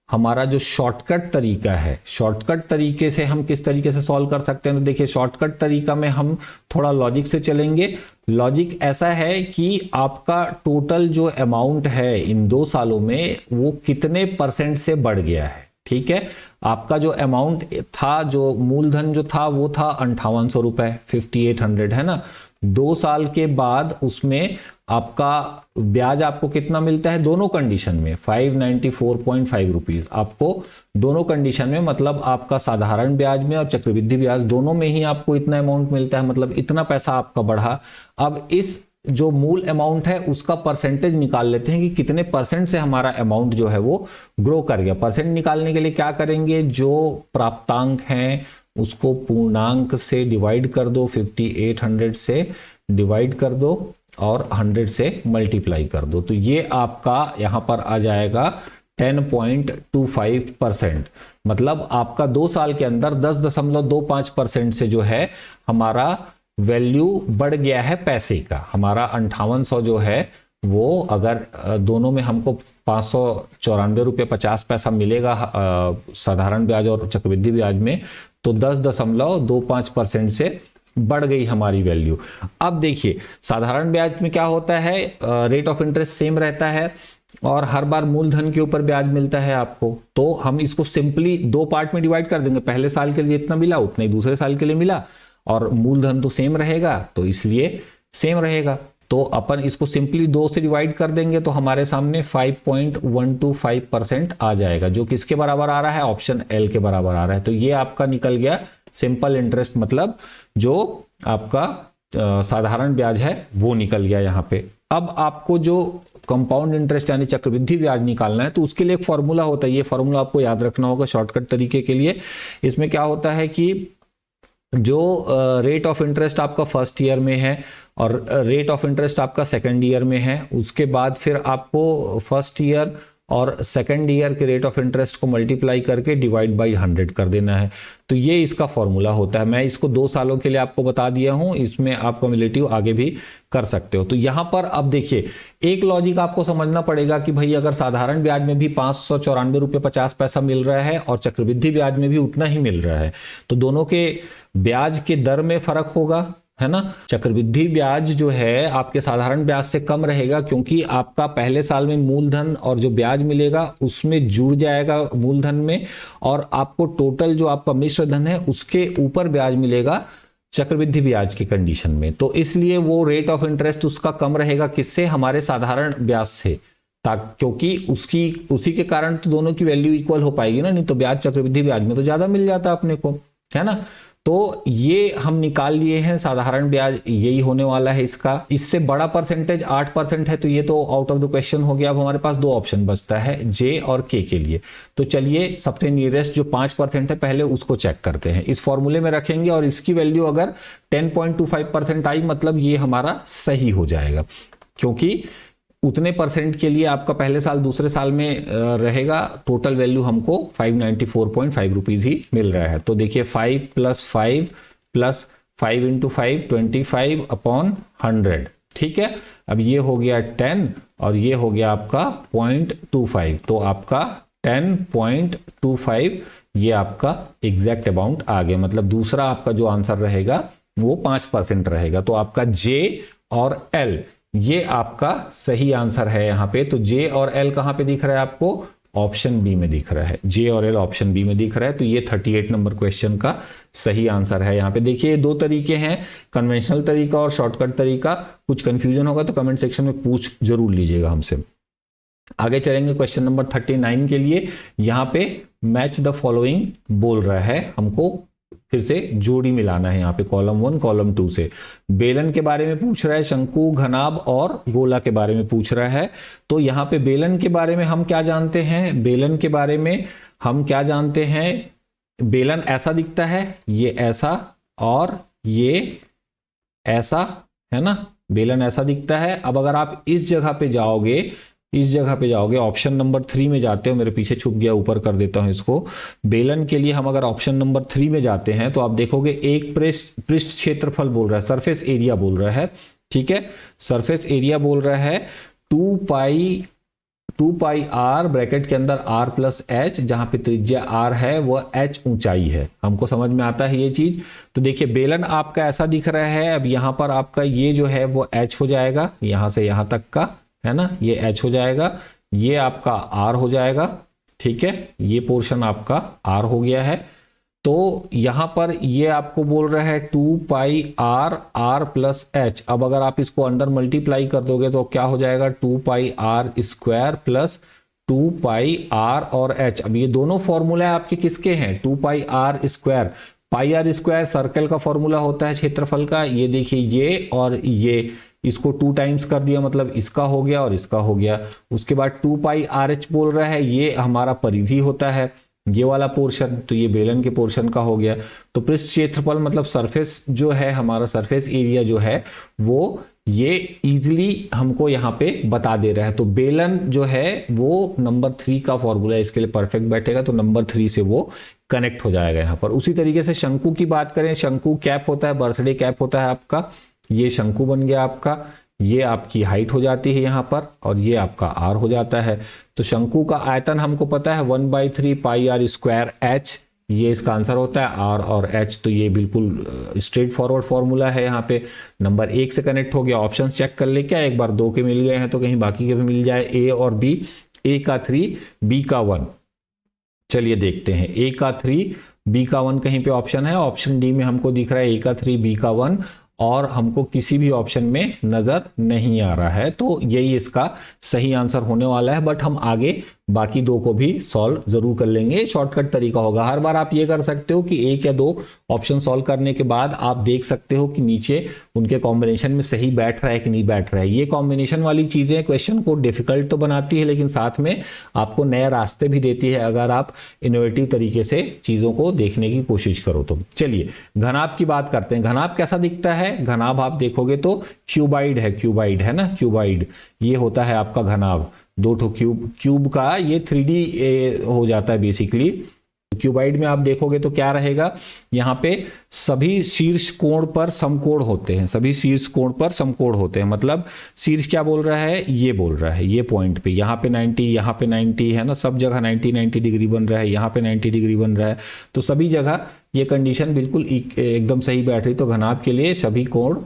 हमारा जो शॉर्टकट तरीका है, शॉर्टकट तरीके से हम किस तरीके से सॉल्व कर सकते हैं, तो देखिए शॉर्टकट तरीका में हम थोड़ा लॉजिक से चलेंगे। लॉजिक ऐसा है कि आपका टोटल जो अमाउंट है इन 2 सालों में वो कितने % से बढ़ गया है। ठीक है, आपका जो अमाउंट था, जो मूलधन जो था वो था 5800 रुपए, 5800 है ना। 2 साल के बाद उसमें आपका ब्याज आपको कितना मिलता है, दोनों कंडीशन में 594.5 रुपीज आपको दोनों कंडीशन में, मतलब आपका साधारण ब्याज में और चक्रवृद्धि ब्याज दोनों में ही आपको इतना अमाउंट मिलता है, मतलब इतना पैसा आपका बढ़ा। अब इस जो मूल अमाउंट है उसका परसेंटेज निकाल लेते हैं कि कितने % से हमारा अमाउंट जो है वो ग्रो कर गया। परसेंट निकालने के लिए क्या करेंगे, जो प्राप्तांक हैं उसको पूर्णांक से डिवाइड कर दो, 5800 से डिवाइड कर दो और 100 से मल्टीप्लाई कर दो, तो ये आपका यहां पर आ जाएगा 10.25%। मतलब आपका 2 साल के अंदर 10.25% से जो है हमारा वैल्यू बढ़ गया है पैसे का। हमारा 5800 जो है वो अगर दोनों में हमको 594 रुपये 50 पैसा मिलेगा साधारण ब्याज और चक्रवृद्धि ब्याज में, तो 10.25% से बढ़ गई हमारी वैल्यू। अब देखिए साधारण ब्याज में क्या होता है, रेट ऑफ इंटरेस्ट सेम रहता है और हर बार मूलधन के ऊपर ब्याज मिलता है आपको, तो हम इसको सिंपली 2 पार्ट में डिवाइड कर देंगे। पहले साल के लिए जितना मिला उतना ही दूसरे साल के लिए मिला, और मूलधन तो सेम रहेगा तो इसलिए सेम रहेगा, तो अपन इसको सिंपली 2 से डिवाइड कर देंगे तो हमारे सामने 5.125% आ जाएगा, जो किसके बराबर आ रहा है, ऑप्शन L के बराबर आ रहा है। तो ये आपका निकल गया सिंपल इंटरेस्ट, मतलब जो आपका साधारण ब्याज है वो निकल गया यहाँ पे। अब आपको जो कंपाउंड इंटरेस्ट यानी चक्रवृद्धि ब्याज निकालना है तो उसके लिए एक फॉर्मूला होता है, ये फॉर्मूला आपको याद रखना होगा शॉर्टकट तरीके के लिए। इसमें क्या होता है कि जो रेट ऑफ इंटरेस्ट आपका फर्स्ट ईयर में है और रेट ऑफ इंटरेस्ट आपका सेकंड ईयर में है, उसके बाद फिर आपको फर्स्ट ईयर और सेकंड ईयर के रेट ऑफ इंटरेस्ट को मल्टीप्लाई करके डिवाइड बाई 100 कर देना है। तो ये इसका फॉर्मूला होता है। मैं इसको 2 सालों के लिए आपको बता दिया हूं, इसमें आप कम्युलेटिव आगे भी कर सकते हो। तो यहां पर अब देखिए एक लॉजिक आपको समझना पड़ेगा कि भाई अगर साधारण ब्याज में भी 594 रुपये 50 पैसा मिल रहा है और चक्रवृद्धि ब्याज में भी उतना ही मिल रहा है, तो दोनों के ब्याज के दर में फर्क होगा, है ना। चक्रवृद्धि ब्याज जो है आपके साधारण ब्याज से कम रहेगा क्योंकि आपका पहले साल में मूलधन और जो ब्याज मिलेगा उसमें जुड़ जाएगा मूलधन में, और आपको टोटल जो आपका मिश्र धन है उसके ऊपर ब्याज मिलेगा चक्रवृद्धि ब्याज की कंडीशन में। तो इसलिए वो रेट ऑफ इंटरेस्ट उसका कम रहेगा, किससे, हमारे साधारण ब्याज से, क्योंकि उसी के कारण तो दोनों की वैल्यू इक्वल हो पाएगी ना, नहीं तो ब्याज चक्रवृद्धि ब्याज में तो ज्यादा मिल जाता अपने को, है ना। तो ये हम निकाल लिए हैं, साधारण ब्याज यही होने वाला है इसका। इससे बड़ा परसेंटेज 8% है तो ये तो आउट ऑफ द क्वेश्चन हो गया। अब हमारे पास 2 ऑप्शन बचता है जे और के के लिए। तो चलिए सबसे नियरेस्ट जो 5% है पहले उसको चेक करते हैं, इस फॉर्मूले में रखेंगे और इसकी वैल्यू अगर 10.25% आई मतलब ये हमारा सही हो जाएगा, क्योंकि उतने परसेंट के लिए आपका पहले साल दूसरे साल में रहेगा। टोटल वैल्यू हमको 594.5 रुपीज ही मिल रहा है। तो देखिए 5 + 5 + 5 × 5 25/100, ठीक है। अब ये हो गया 10 और ये हो गया आपका 0.25, तो आपका 10.25 ये आपका एग्जैक्ट अमाउंट आ गया। मतलब दूसरा आपका जो आंसर रहेगा वो 5% रहेगा। तो आपका जे और एल ये आपका सही आंसर है यहाँ पे। तो जे और एल कहाँ पे दिख रहा है आपको? ऑप्शन बी में दिख रहा है। जे और एल ऑप्शन बी में दिख रहा है। तो ये 38 नंबर क्वेश्चन का सही आंसर है। यहाँ पे देखिए दो तरीके हैं, कन्वेंशनल तरीका और शॉर्टकट तरीका। कुछ कंफ्यूजन होगा तो कमेंट सेक्शन में पूछ जरूर लीजिएगा हमसे। आगे चलेंगे क्वेश्चन नंबर 39 के लिए। यहाँ पे मैच द फॉलोइंग बोल रहा है, हमको फिर से जोड़ी मिलाना है। यहाँ पे कॉलम 1 कॉलम 2 से बेलन के बारे में पूछ रहा है, शंकु, घनाभ और गोला के बारे में पूछ रहा है। तो यहाँ पे बेलन के बारे में हम क्या जानते हैं? बेलन के बारे में हम क्या जानते हैं? बेलन ऐसा दिखता है, ये ऐसा और ये ऐसा, है ना? बेलन ऐसा दिखता है। अब अगर आप इस जगह पे जाओगे, ऑप्शन नंबर 3 में जाते हो, मेरे पीछे छुप गया, ऊपर कर देता हूं इसको। बेलन के लिए हम अगर ऑप्शन नंबर 3 में जाते हैं तो आप देखोगे एक पृष्ठ क्षेत्रफल बोल रहा है, सरफेस एरिया बोल रहा है, ठीक है? सरफेस एरिया बोल रहा है 2 पाई आर ब्रैकेट के अंदर r प्लस एच, जहां पे त्रिज्या r है वह h ऊंचाई है। हमको समझ में आता है ये चीज। तो देखिए बेलन आपका ऐसा दिख रहा है। अब यहां पर आपका ये जो है वो h हो जाएगा, यहां से यहां तक का, है ना? ये h हो जाएगा, ये आपका r हो जाएगा, ठीक है? ये पोर्शन आपका r हो गया है। तो यहां पर ये आपको बोल रहा है 2 पाई r प्लस एच। अब अगर आप इसको अंडर मल्टीप्लाई कर दोगे तो क्या हो जाएगा? 2 पाई r स्क्वायर प्लस 2 पाई r और h। अब ये दोनों फॉर्मूला आपके किसके हैं? 2 पाई r स्क्वायर, पाई r स्क्वायर सर्कल का फॉर्मूला होता है क्षेत्रफल का। ये देखिए ये और ये, इसको 2 टाइम्स कर दिया, मतलब इसका हो गया और इसका हो गया। उसके बाद 2 पाई RH बोल रहा है, ये हमारा परिधि होता है, ये वाला पोर्शन। तो ये बेलन के पोर्शन का हो गया। तो पृष्ठ क्षेत्रफल मतलब सरफेस जो है, हमारा सरफेस एरिया जो है वो ये इजीली हमको यहाँ पे बता दे रहा है। तो बेलन जो है वो नंबर 3 का फॉर्मूला इसके लिए परफेक्ट बैठेगा। तो नंबर 3 से वो कनेक्ट हो जाएगा यहाँ पर। उसी तरीके से शंकु की बात करें, शंकु कैप होता है, बर्थडे कैप होता है आपका। ये शंकु बन गया आपका, ये आपकी हाइट हो जाती है यहाँ पर, और ये आपका r हो जाता है। तो शंकु का आयतन हमको पता है 1/3 पाई r स्क्वायर h, ये इसका आंसर होता है। r और h, तो ये बिल्कुल स्ट्रेट फॉरवर्ड फॉर्मूला है। यहाँ पे नंबर 1 से कनेक्ट हो गया। ऑप्शन चेक कर ले क्या, एक बार 2 के मिल गए हैं तो कहीं बाकी के भी मिल जाए, a और b, a का 3 b का 1। चलिए देखते हैं, a का 3 b का 1 कहीं पे ऑप्शन है? ऑप्शन डी में हमको दिख रहा है a का 3 b का 1, और हमको किसी भी ऑप्शन में नजर नहीं आ रहा है। तो यही इसका सही आंसर होने वाला है। बट हम आगे बाकी 2 को भी सॉल्व जरूर कर लेंगे। शॉर्टकट तरीका होगा। हर बार आप ये कर सकते हो कि 1 या 2 ऑप्शन सॉल्व करने के बाद आप देख सकते हो कि नीचे उनके कॉम्बिनेशन में सही बैठ रहा है कि नहीं बैठ रहा है। ये कॉम्बिनेशन वाली चीजें क्वेश्चन को डिफिकल्ट तो बनाती है, लेकिन साथ में आपको नए रास्ते भी देती है अगर आप इनोवेटिव तरीके से चीजों को देखने की कोशिश करो तो। चलिए घनाभ की बात करते हैं। घनाभ कैसा दिखता है? घनाभ आप देखोगे तो क्यूबाइड है, क्यूबाइड है ना, क्यूबाइड ये होता है आपका घनाभ। 2 ठो क्यूब का ये 3D हो जाता है बेसिकली। क्यूबाइड में आप देखोगे तो क्या रहेगा? यहाँ पे सभी शीर्ष कोण पर समकोण होते हैं, सभी शीर्ष कोण पर समकोण होते हैं। मतलब शीर्ष क्या बोल रहा है? ये बोल रहा है, ये पॉइंट पे, यहाँ पे 90, यहाँ पे 90 है ना, सब जगह 90 डिग्री बन रहा है, यहाँ पे 90 डिग्री बन रहा है। तो सभी जगह ये कंडीशन बिल्कुल एकदम सही बैठ रही। तो घनाभ के लिए सभी कोण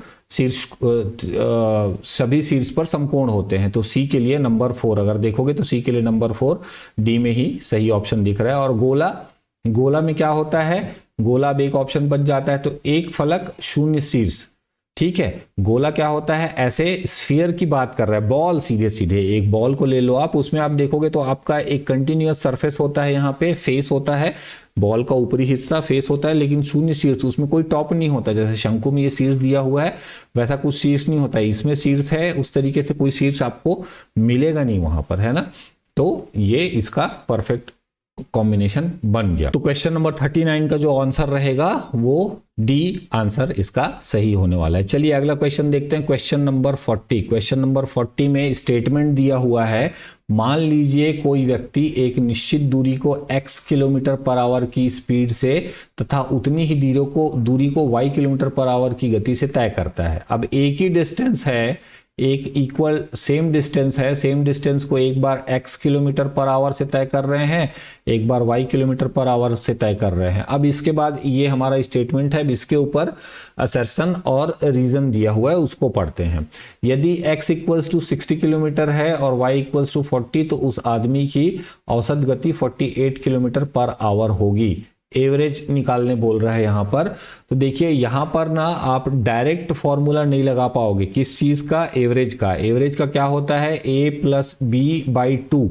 सभी शीर्ष पर समकोण होते हैं। तो सी के लिए नंबर 4 अगर देखोगे तो सी के लिए नंबर 4 डी में ही सही ऑप्शन दिख रहा है। और गोला में क्या होता है? गोला अब एक ऑप्शन बच जाता है। तो एक फलक 0 शीर्ष, ठीक है। गोला क्या होता है? ऐसे स्फीयर की बात कर रहा है, बॉल, सीधे सीधे एक बॉल को ले लो आप, उसमें आप देखोगे तो आपका एक कंटिन्यूअस सरफेस होता है, यहाँ पे फेस होता है, बॉल का ऊपरी हिस्सा फेस होता है, लेकिन 0 शीर्ष, उसमें कोई टॉप नहीं होता। जैसे शंकु में ये शीर्ष दिया हुआ है वैसा कुछ शीर्ष नहीं होता है, इसमें शीर्ष है, उस तरीके से कोई शीर्ष आपको मिलेगा नहीं वहां पर, है ना। तो ये इसका परफेक्ट कॉम्बिनेशन बन गया। तो क्वेश्चन नंबर 39 का जो आंसर रहेगा वो डी आंसर इसका सही होने वाला है। चलिए अगला क्वेश्चन देखते हैं, क्वेश्चन नंबर 40। क्वेश्चन नंबर 40 में स्टेटमेंट दिया हुआ है, मान लीजिए कोई व्यक्ति एक निश्चित दूरी को x किलोमीटर पर आवर की स्पीड से तथा उतनी ही दूरी को y किलोमीटर पर आवर की गति से तय करता है। अब एक ही डिस्टेंस है, एक इक्वल सेम डिस्टेंस है, सेम डिस्टेंस को एक बार x किलोमीटर पर आवर से तय कर रहे हैं, एक बार y किलोमीटर पर आवर से तय कर रहे हैं। अब इसके बाद ये हमारा स्टेटमेंट है, इसके ऊपर असर्शन और रीजन दिया हुआ है, उसको पढ़ते हैं। यदि x इक्वल्स टू 60 किलोमीटर है और y इक्वल्स टू 40, तो उस आदमी की औसत गति 48 किलोमीटर पर आवर होगी। एवरेज निकालने बोल रहा है यहाँ पर। तो देखिए यहाँ पर ना आप डायरेक्ट फॉर्मूला नहीं लगा पाओगे। किस चीज का? एवरेज का। एवरेज का क्या होता है? a प्लस बी बाई 2,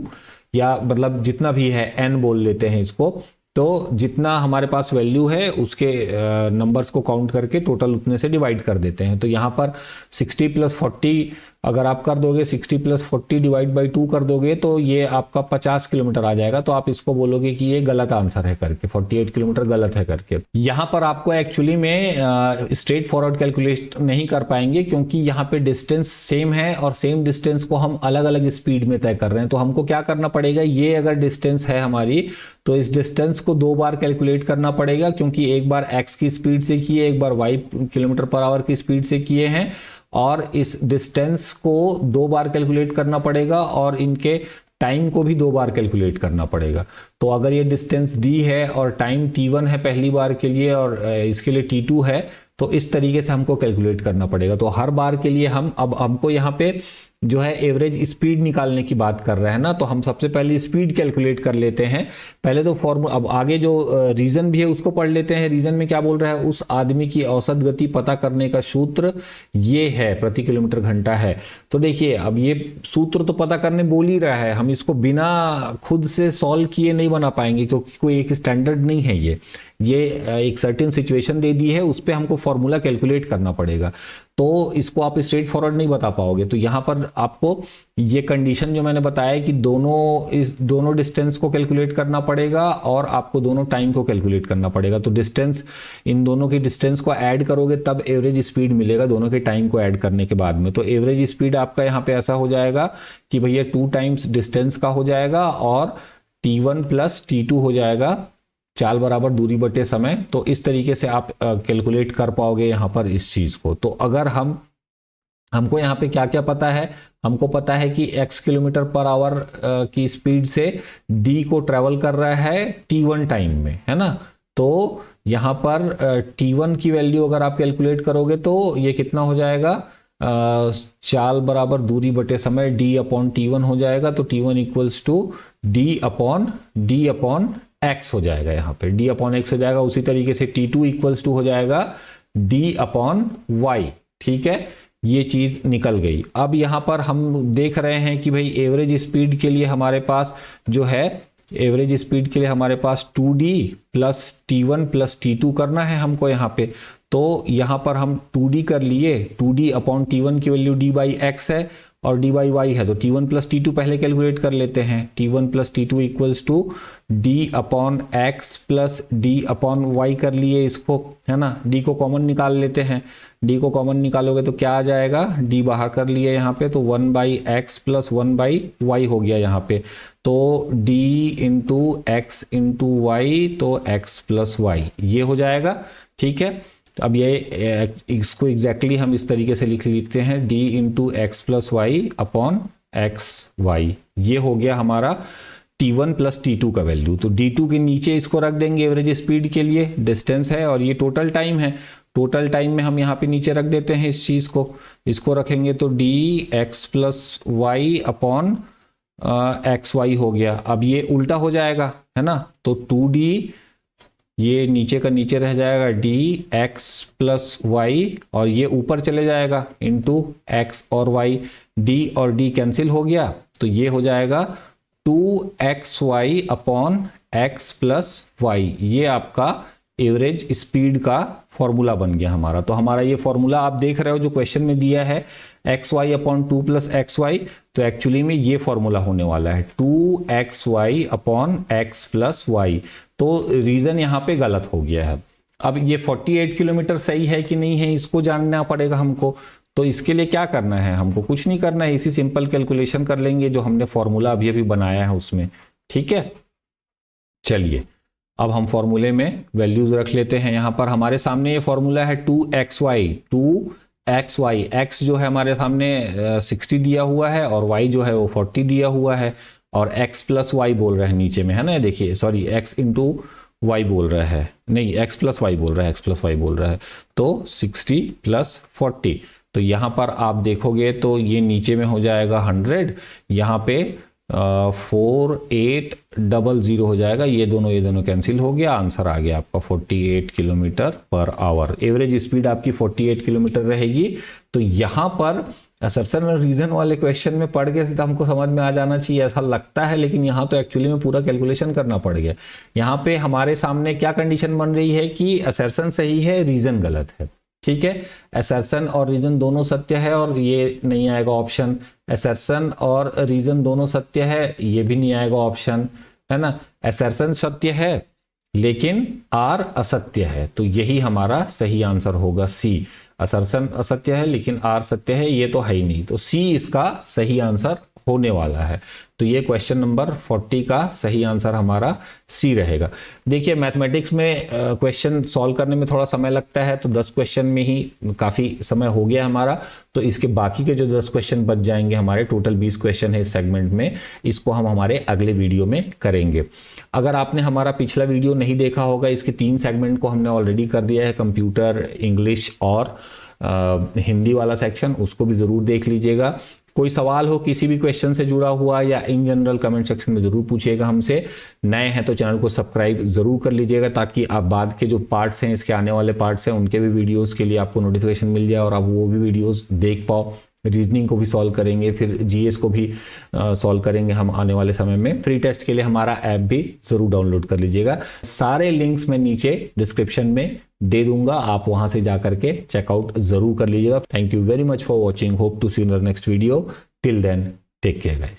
या मतलब जितना भी है n बोल लेते हैं इसको। तो जितना हमारे पास वैल्यू है उसके नंबर्स को काउंट करके टोटल उतने से डिवाइड कर देते हैं। तो यहाँ पर 60 प्लस 40 अगर आप कर दोगे, 60 प्लस 40 डिवाइड बाई 2 कर दोगे तो ये आपका 50 किलोमीटर आ जाएगा। तो आप इसको बोलोगे कि ये गलत आंसर है करके, 48 किलोमीटर गलत है करके। यहाँ पर आपको एक्चुअली में स्ट्रेट फॉरवर्ड कैलकुलेट नहीं कर पाएंगे, क्योंकि यहाँ पे डिस्टेंस सेम है और सेम डिस्टेंस को हम अलग अलग स्पीड में तय कर रहे हैं। तो हमको क्या करना पड़ेगा, ये अगर डिस्टेंस है हमारी तो इस डिस्टेंस को 2 बार कैलकुलेट करना पड़ेगा, क्योंकि एक बार x की स्पीड से किए, एक बार y किलोमीटर पर आवर की स्पीड से किए हैं, और इस डिस्टेंस को 2 बार कैलकुलेट करना पड़ेगा और इनके टाइम को भी 2 बार कैलकुलेट करना पड़ेगा। तो अगर ये डिस्टेंस d है और टाइम t1 है पहली बार के लिए और इसके लिए t2 है, तो इस तरीके से हमको कैलकुलेट करना पड़ेगा। तो हर बार के लिए हमको यहाँ पे जो है एवरेज स्पीड निकालने की बात कर रहे हैं ना, तो हम सबसे पहले स्पीड कैलकुलेट कर लेते हैं। पहले तो फॉर्मूला, अब आगे जो रीजन भी है उसको पढ़ लेते हैं। रीजन में क्या बोल रहा है, उस आदमी की औसत गति पता करने का सूत्र ये है, प्रति किलोमीटर घंटा है। तो देखिए अब ये सूत्र तो पता करने बोल ही रहा है, हम इसको बिना खुद से सॉल्व किए नहीं बना पाएंगे, क्योंकि कोई एक स्टैंडर्ड नहीं है। ये एक सर्टेन सिचुएशन दे दी है, उस पर हमको फॉर्मूला कैलकुलेट करना पड़ेगा। तो इसको आप स्ट्रेट फॉरवर्ड नहीं बता पाओगे। तो यहाँ पर आपको ये कंडीशन जो मैंने बताया कि दोनों डिस्टेंस को कैलकुलेट करना पड़ेगा और आपको दोनों टाइम को कैलकुलेट करना पड़ेगा। तो डिस्टेंस, इन दोनों की डिस्टेंस को ऐड करोगे तब एवरेज स्पीड मिलेगा, दोनों के टाइम को ऐड करने के बाद में। तो एवरेज स्पीड आपका यहाँ पे ऐसा हो जाएगा कि भैया 2 टाइम्स डिस्टेंस का हो जाएगा और t1 प्लस t2 हो जाएगा, चाल बराबर दूरी बटे समय। तो इस तरीके से आप कैलकुलेट कर पाओगे यहाँ पर इस चीज को। तो अगर हमको यहाँ पे क्या क्या पता है, हमको पता है कि x किलोमीटर पर आवर की स्पीड से d को ट्रेवल कर रहा है t1 टाइम में, है ना। तो यहाँ पर t1 की वैल्यू अगर आप कैलकुलेट करोगे तो ये कितना हो जाएगा, चाल बराबर दूरी बटे समय d अपॉन t1 हो जाएगा। तो t1 equals to d upon x हो जाएगा, यहाँ पे d अपॉन x हो जाएगा। उसी तरीके से t2 इक्वल्स टू हो जाएगा d अपॉन y। ठीक है, ये चीज निकल गई। अब यहाँ पर हम देख रहे हैं कि भाई एवरेज स्पीड के लिए हमारे पास जो है, एवरेज स्पीड के लिए हमारे पास 2d plus t1 plus t2 करना है हमको यहाँ पे। तो यहाँ पर हम 2d कर लिए, 2d अपॉन t1 की वैल्यू d बाई x है और d बाई y है। तो t1 प्लस t2 पहले कैलकुलेट कर लेते हैं। t1 plus t2 equals to d upon x plus d upon y कर लिए इसको, है ना। d को कॉमन निकाल लेते हैं, d को कॉमन निकालोगे तो क्या आ जाएगा, d बाहर कर लिए यहाँ पे, तो 1 by x plus 1 by y हो गया यहाँ पे। तो d into x into y, तो x प्लस वाई ये हो जाएगा। ठीक है, अब ये इसको एग्जैक्टली हम इस तरीके से लिखते हैं, d into x plus y upon x y. ये हो गया हमारा t1 प्लस t2 का वैल्यू। तो d2 के नीचे इसको रख देंगे एवरेज स्पीड के लिए, डिस्टेंस है और ये टोटल टाइम है। टोटल टाइम में हम यहाँ पे नीचे रख देते हैं इस चीज को, इसको रखेंगे तो d x plus y upon x y हो गया। अब ये उल्टा हो जाएगा, है ना। तो 2d, ये नीचे का नीचे रह जाएगा d x प्लस वाई, और ये ऊपर चले जाएगा इंटू x और y, d और d कैंसिल हो गया। तो ये हो जाएगा 2xy upon x plus y. ये आपका एवरेज स्पीड का फॉर्मूला बन गया हमारा। तो हमारा ये फॉर्मूला आप देख रहे हो जो क्वेश्चन में दिया है, xy upon 2 plus x y, तो एक्चुअली में ये फॉर्मूला होने वाला है 2xy upon x plus y. तो रीजन यहाँ पे गलत हो गया है। अब ये 48 किलोमीटर सही है कि नहीं है, इसको जानना पड़ेगा हमको। तो इसके लिए क्या करना है, हमको कुछ नहीं करना है, इसी सिंपल कैलकुलेशन कर लेंगे जो हमने फॉर्मूला अभी अभी बनाया है उसमें। ठीक है, चलिए अब हम फॉर्मूले में वैल्यूज रख लेते हैं। यहाँ पर हमारे सामने ये फॉर्मूला है 2xy एक्स वाई, एक्स जो है हमारे सामने 60 दिया हुआ है और वाई जो है वो 40 दिया हुआ है, और एक्स प्लस वाई बोल रहा है नीचे में, है ना, देखिए सॉरी एक्स इंटू वाई बोल रहा है, नहीं एक्स प्लस वाई बोल रहा है, एक्स प्लस वाई बोल रहा है, तो 60 प्लस 40, तो यहाँ पर आप देखोगे तो ये नीचे में हो जाएगा 100, यहाँ पे 4800 हो जाएगा, ये दोनों कैंसिल हो गया, आंसर आ गया आपका 48 kilometre per hour. Average speed आपकी 48 किलोमीटर रहेगी। तो यहाँ पर असर्शन और रीजन वाले क्वेश्चन में पढ़ के सीधा हमको समझ में आ जाना चाहिए ऐसा लगता है, लेकिन यहाँ तो एक्चुअली में पूरा कैलकुलेशन करना पड़ गया। यहाँ पे हमारे सामने क्या कंडीशन बन रही है कि असर्शन सही है, रीजन गलत है, ठीक है। असर्शन और रीजन दोनों सत्य है और ये नहीं आएगा ऑप्शन, असर्शन और रीजन दोनों सत्य है, ये भी नहीं आएगा ऑप्शन, है ना। असर्शन सत्य है लेकिन आर असत्य है, तो यही हमारा सही आंसर होगा सी। असर्शन असत्य है लेकिन आर सत्य है, ये तो है ही नहीं, तो सी इसका सही आंसर होने वाला है। तो ये क्वेश्चन नंबर 40 का सही आंसर हमारा सी रहेगा। देखिए मैथमेटिक्स में क्वेश्चन सॉल्व करने में थोड़ा समय लगता है, तो 10 क्वेश्चन में ही काफ़ी समय हो गया हमारा, तो इसके बाकी के जो 10 क्वेश्चन बच जाएंगे हमारे, टोटल 20 क्वेश्चन है इस सेगमेंट में, इसको हम हमारे अगले वीडियो में करेंगे। अगर आपने हमारा पिछला वीडियो नहीं देखा होगा, इसके 3 सेगमेंट को हमने ऑलरेडी कर दिया है, कंप्यूटर, इंग्लिश और हिंदी वाला सेक्शन, उसको भी ज़रूर देख लीजिएगा। कोई सवाल हो किसी भी क्वेश्चन से जुड़ा हुआ या इन जनरल कमेंट सेक्शन में जरूर पूछिएगा हमसे। नए हैं तो चैनल को सब्सक्राइब जरूर कर लीजिएगा, ताकि आप बाद के जो पार्ट्स हैं, इसके आने वाले पार्ट्स हैं, उनके भी वीडियोस के लिए आपको नोटिफिकेशन मिल जाए और आप वो भी वीडियोस देख पाओ। रीजनिंग को भी सॉल्व करेंगे, फिर जीएस को भी सॉल्व करेंगे हम आने वाले समय में। फ्री टेस्ट के लिए हमारा ऐप भी जरूर डाउनलोड कर लीजिएगा। सारे लिंक्स मैं नीचे डिस्क्रिप्शन में दे दूंगा, आप वहां से जाकर के चेकआउट जरूर कर लीजिएगा। Thank you very much for watching, hope to see you in the next video. Till then take care guys.